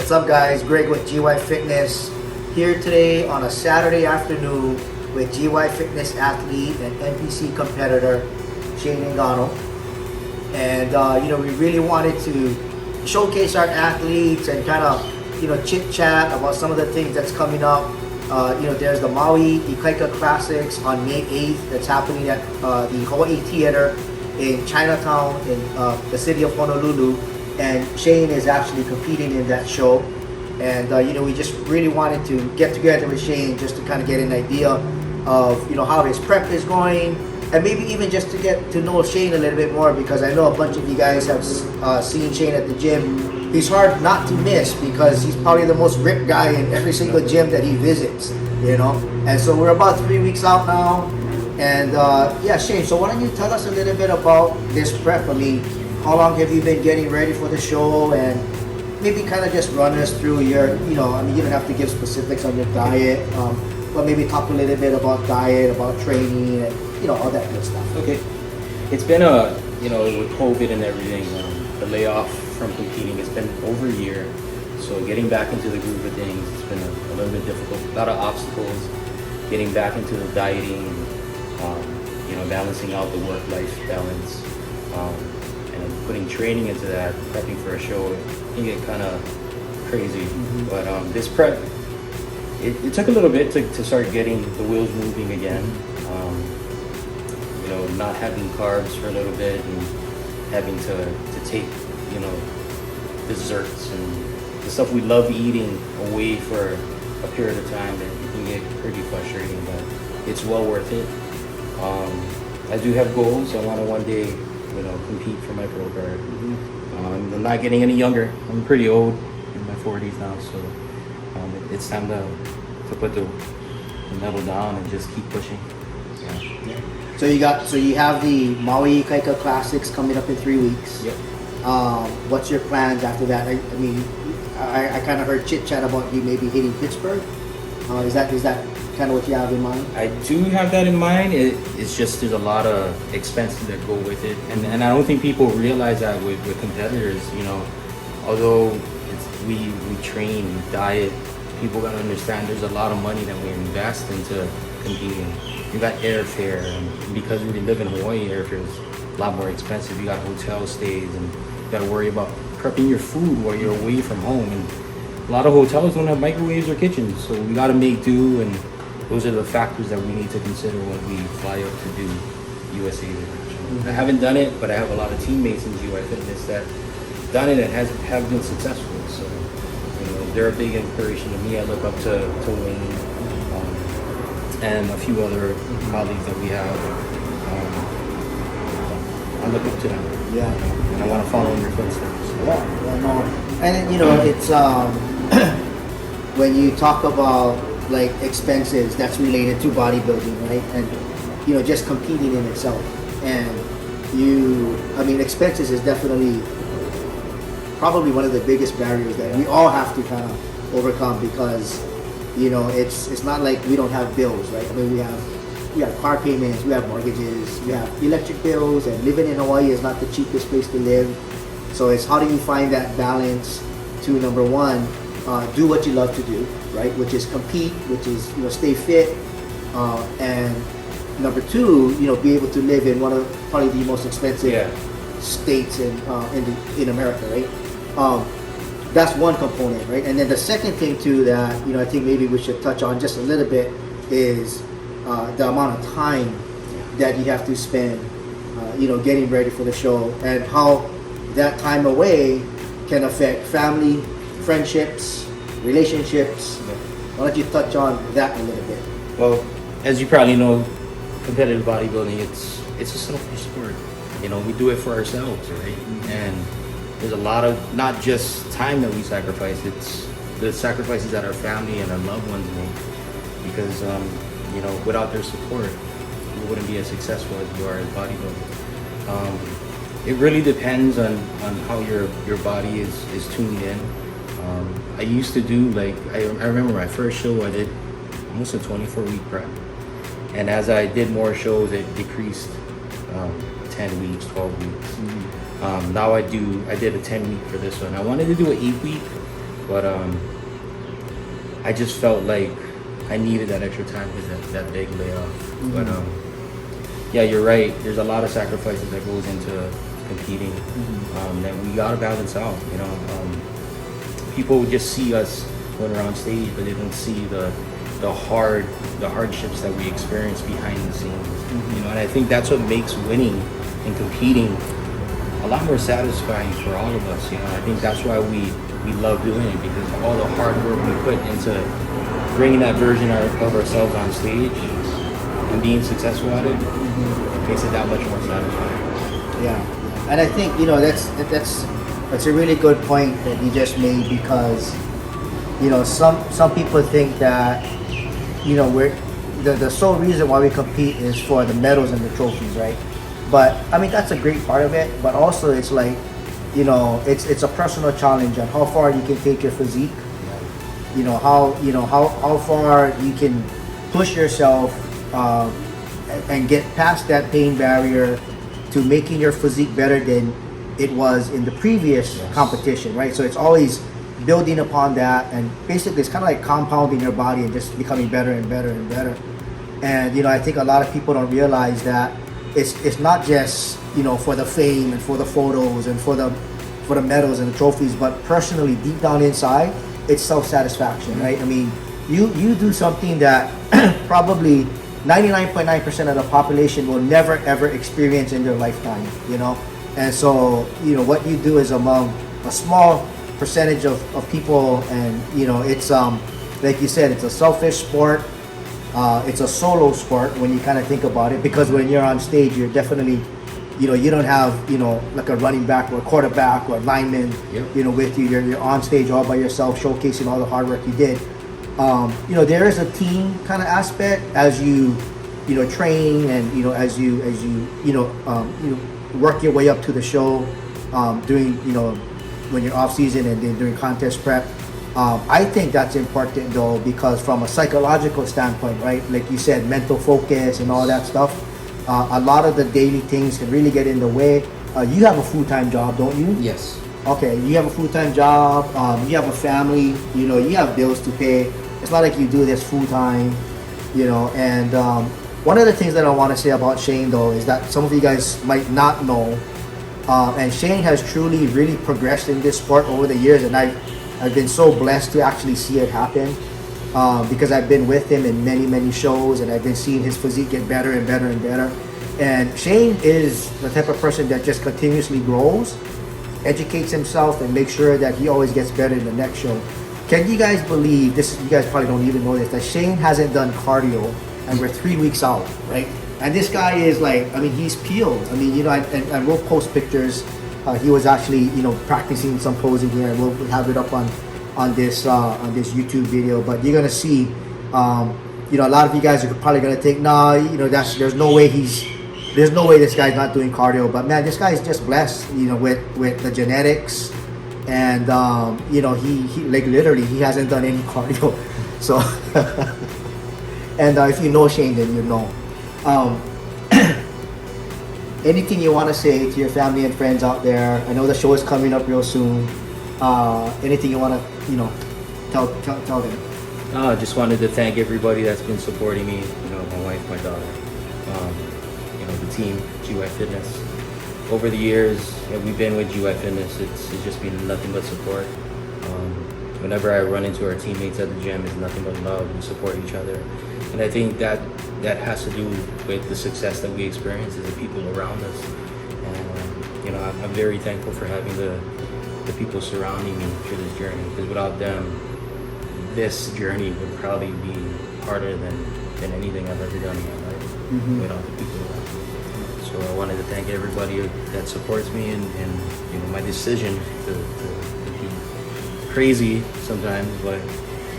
What's up guys, Greg with GY Fitness here today on a Saturday afternoon with GY Fitness athlete and NPC competitor Shane Ngannou. And we really wanted to showcase our athletes and kind of chit chat about some of the things that's coming up. There's the Maui Ikaika Classics on May 8th that's happening at the Hawaii Theater in Chinatown in the city of Honolulu. And Shane is actually competing in that show. And we just really wanted to get together with Shane just to kind of get an idea of how his prep is going, and maybe even just to get to know Shane a little bit more, because I know a bunch of you guys have seen Shane at the gym. He's hard not to miss because he's probably the most ripped guy in every single gym that he visits, And so we're about 3 weeks out now. And Shane, so why don't you tell us a little bit about this prep? I mean, how long have you been getting ready for the show? And maybe kind of just run us through your, you don't have to give specifics on your diet, but maybe talk a little bit about diet, about training, and, all that good stuff. Okay. It's been with COVID and everything, the layoff from competing, it's been over a year. So getting back into the groove of things, it's been a little bit difficult. A lot of obstacles, getting back into the dieting, balancing out the work-life balance, and putting training into that, prepping for a show, it can get kind of crazy. Mm-hmm. But this prep, it took a little bit to start getting the wheels moving again. Not having carbs for a little bit and having to take, desserts and the stuff we love eating away for a period of time, that it can get pretty frustrating, but it's well worth it. I do have goals. I want to one day, compete for my pro card. Mm-hmm. I'm not getting any younger. I'm pretty old, in my 40s now, so it's time to put the metal down and just keep pushing. Yeah. So you have the Maui Ikaika Classics coming up in 3 weeks. Yep. What's your plans after that? I kind of heard chit chat about you maybe hitting Pittsburgh. Is that kind of what you have in mind? I do have that in mind. It's just there's a lot of expenses that go with it, and I don't think people realize that with competitors. Although we train, we diet, people gotta understand there's a lot of money that we invest into competing. You got airfare, and because we live in Hawaii, airfare is a lot more expensive. You got hotel stays, and you gotta worry about prepping your food while you're away from home. And a lot of hotels don't have microwaves or kitchens, so we gotta make do. And those are the factors that we need to consider when we fly up to do USA. Mm-hmm. I haven't done it, but I have a lot of teammates in GY Fitness that done it and have been successful. So they're a big inspiration to me. I look up to Wayne. And a few other colleagues that we have. I look up to them. Yeah. And I want to follow in your footsteps. Yeah, no. And it's when you talk about like expenses, that's related to bodybuilding, right? And just competing in itself. And expenses is definitely probably one of the biggest barriers that we all have to kind of overcome, because it's not like we don't have bills, right? We have car payments, we have mortgages, we have electric bills, and living in Hawaii is not the cheapest place to live. So it's how do you find that balance to, number one, do what you love to do, right? Which is compete, which is stay fit, and number two, be able to live in one of probably the most expensive states in America, right? That's one component, right? And then the second thing too that I think maybe we should touch on just a little bit is the amount of time that you have to spend, getting ready for the show, and how that time away can affect family, friendships, relationships. Why don't you touch on that a little bit? Well, as you probably know, competitive bodybuilding, it's a selfish sport. We do it for ourselves, right? And there's a lot of, not just time that we sacrifice, it's the sacrifices that our family and our loved ones make. Because, without their support, we wouldn't be as successful as we are as bodybuilders. It really depends on how your body is tuned in. I used to do, I remember my first show, I did almost a 24-week prep. And as I did more shows, it decreased 10 weeks, 12 weeks. Mm-hmm. Now I did a 10-week for this one. I wanted to do an 8-week, but I just felt like I needed that extra time because that big layoff. Mm-hmm. But yeah, you're right. There's a lot of sacrifices that goes into competing, that we gotta balance out. You know, people just see us when we're on stage, but they don't see the hardships that we experience behind the scenes. You know, and I think that's what makes winning and competing a lot more satisfying for all of us. You know, I think that's why we love doing it, because all the hard work we put into bringing that version of ourselves on stage and being successful at it makes it that much more satisfying. Yeah, and I think, you know, that's a really good point that you just made, because, you know, some people think that, you know, we're the sole reason why we compete is for the medals and the trophies, right? But I mean, that's a great part of it, but also it's like, you know, it's a personal challenge on how far you can take your physique. You know how far you can push yourself and get past that pain barrier to making your physique better than it was in the previous competition, right? So it's always building upon that, and basically it's kind of like compounding your body and just becoming better and better and better. And you know, I think a lot of people don't realize that it's not just, you know, for the fame and for the photos and for the medals and the trophies, but personally, deep down inside, it's self-satisfaction, right? I mean, you do something that probably 99.9% of the population will never ever experience in their lifetime, you know? And so, you know, what you do is among a small percentage of people, and you know, it's like you said, it's a selfish sport. It's a solo sport when you kind of think about it, because when you're on stage, you're definitely, you know, you don't have, you know, like a running back or a quarterback or a lineman, you know, with you. You're on stage all by yourself, showcasing all the hard work you did. You know, there is a team kind of aspect as you know, train, and you know, as you work your way up to the show, during, you know, when you're off season and then during contest prep. I think that's important though, because from a psychological standpoint, right, like you said, mental focus and all that stuff, a lot of the daily things can really get in the way. You have a full-time job, don't you? Yes. Okay, you have a full-time job, you have a family, you know, you have bills to pay. It's not like you do this full-time, you know. And one of the things that I want to say about Shane though is that some of you guys might not know, and Shane has truly really progressed in this sport over the years, and I've been so blessed to actually see it happen, because I've been with him in many shows, and I've been seeing his physique get better and better and better. And Shane is the type of person that just continuously grows, educates himself, and makes sure that he always gets better in the next show. Can you guys believe this? You guys probably don't even know this, that Shane hasn't done cardio, and we're 3 weeks out, right? And this guy is like, I mean, he's peeled. I mean, you know, and we'll post pictures. He was actually, you know, practicing some posing here, and we'll have it up on this YouTube video. But you're gonna see, you know, a lot of you guys are probably gonna think, nah, you know, there's no way this guy's not doing cardio. But man, this guy's just blessed, you know, with the genetics, and you know, he like literally he hasn't done any cardio. So, and if you know Shane, then you know. Anything you want to say to your family and friends out there? I know the show is coming up real soon. Anything you want to, you know, tell them? I just wanted to thank everybody that's been supporting me. You know, my wife, my daughter, you know, the team, GY Fitness. Over the years that we've been with GY Fitness, it's just been nothing but support. Whenever I run into our teammates at the gym, it's nothing but love. We support each other, and I think that has to do with the success that we experience as the people around us. And you know, I'm very thankful for having the people surrounding me through this journey, because without them, this journey would probably be harder than anything I've ever done in my life, without the people around me. So I wanted to thank everybody that supports me, and you know, my decision to be crazy sometimes, but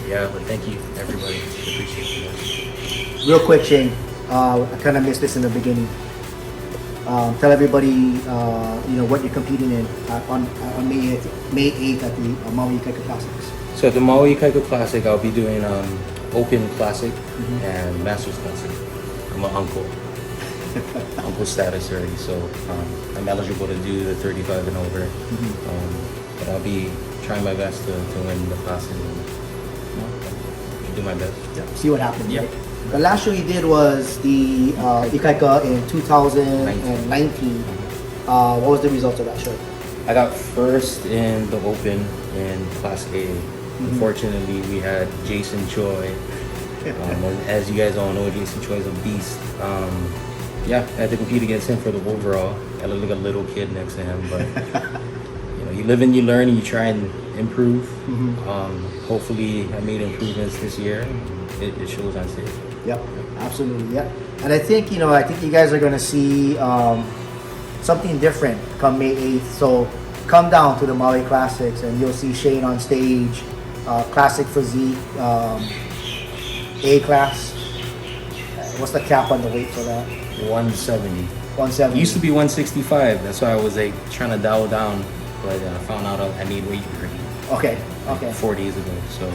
yeah, but thank you everybody. I appreciate you guys. Real quick, Shane, I kind of missed this in the beginning. Tell everybody, you know, what you're competing in on May 8th at the Maui Ikaika Classics. So at the Maui Ikaika Classic, I'll be doing Open Classic and Masters Classic. I'm an uncle. Uncle status already, so I'm eligible to do the 35 and over. But I'll be try my best to win the classes. And, you know, do my best. Yeah, see what happens. Yeah. Right? The last show you did was the Ikaika in 2019. What was the result of that show? I got first in the Open in Class A. Unfortunately, we had Jason Choi. As you guys all know, Jason Choi is a beast. Yeah, I had to compete against him for the overall. I look like a little kid next to him, but you know, you live and you learn and you try and improve. Hopefully, I made improvements this year. It shows on stage. Yep, absolutely. Yep. And I think you guys are going to see something different come May 8th. So come down to the Maui Classics and you'll see Shane on stage, classic physique, A class. What's the cap on the weight for that? 170. 170. It used to be 165. That's why I was like trying to dial down, but I found out I need weight Okay. 4 days ago. So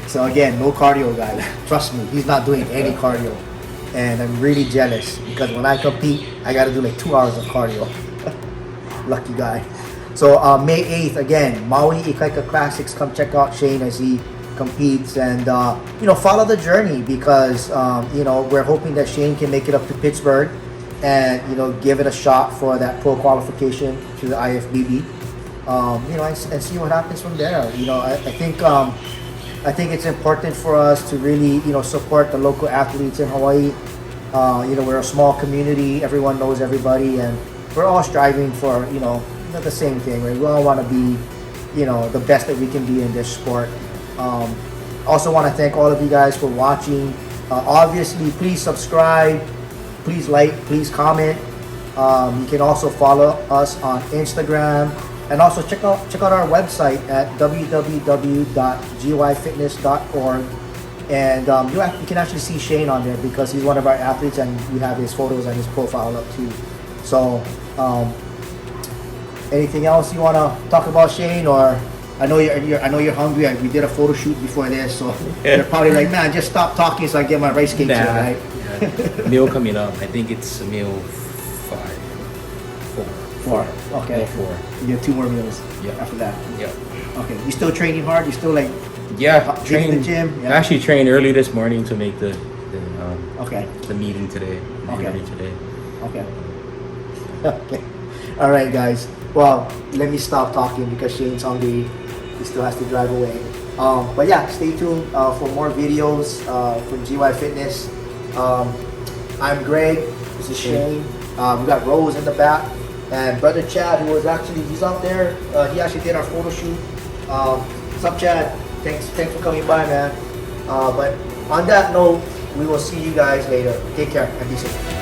So again, no cardio, guys. Trust me, he's not doing any cardio. And I'm really jealous because when I compete, I got to do like 2 hours of cardio. Lucky guy. So May 8th, again, Maui Ikaika Classics. Come check out Shane as he competes and, follow the journey because, we're hoping that Shane can make it up to Pittsburgh and, give it a shot for that pro qualification to the IFBB. And see what happens from there. I think it's important for us to really, support the local athletes in Hawaii. We're a small community. Everyone knows everybody, and we're all striving for, the same thing. Right? We all want to be, the best that we can be in this sport. Also want to thank all of you guys for watching. Obviously, please subscribe, please like, please comment. You can also follow us on Instagram. And also check out our website at www.gyfitness.org, and you can actually see Shane on there because he's one of our athletes, and we have his photos and his profile up too. So, anything else you want to talk about, Shane? Or I know you're hungry. We did a photo shoot before this, so you're probably like, man, just stop talking so I get my rice cakes here, right? Yeah. Meal coming up. I think it's meal 4. Okay. Meal 4. You get 2 more meals. Yeah. After that. Yeah. Okay. You still training hard? You still like? Yeah. Train the gym. Yeah. I actually trained early this morning to make the meeting today. Today. Okay. Okay. All right, guys. Well, let me stop talking because Shane's hungry. He still has to drive away. But yeah, stay tuned for more videos from GY Fitness. I'm Greg. This is Shane. We got Rose in the back. And brother Chad, he's out there. He actually did our photo shoot. What's up, Chad? Thanks for coming by, man. But on that note, we will see you guys later. Take care and be safe.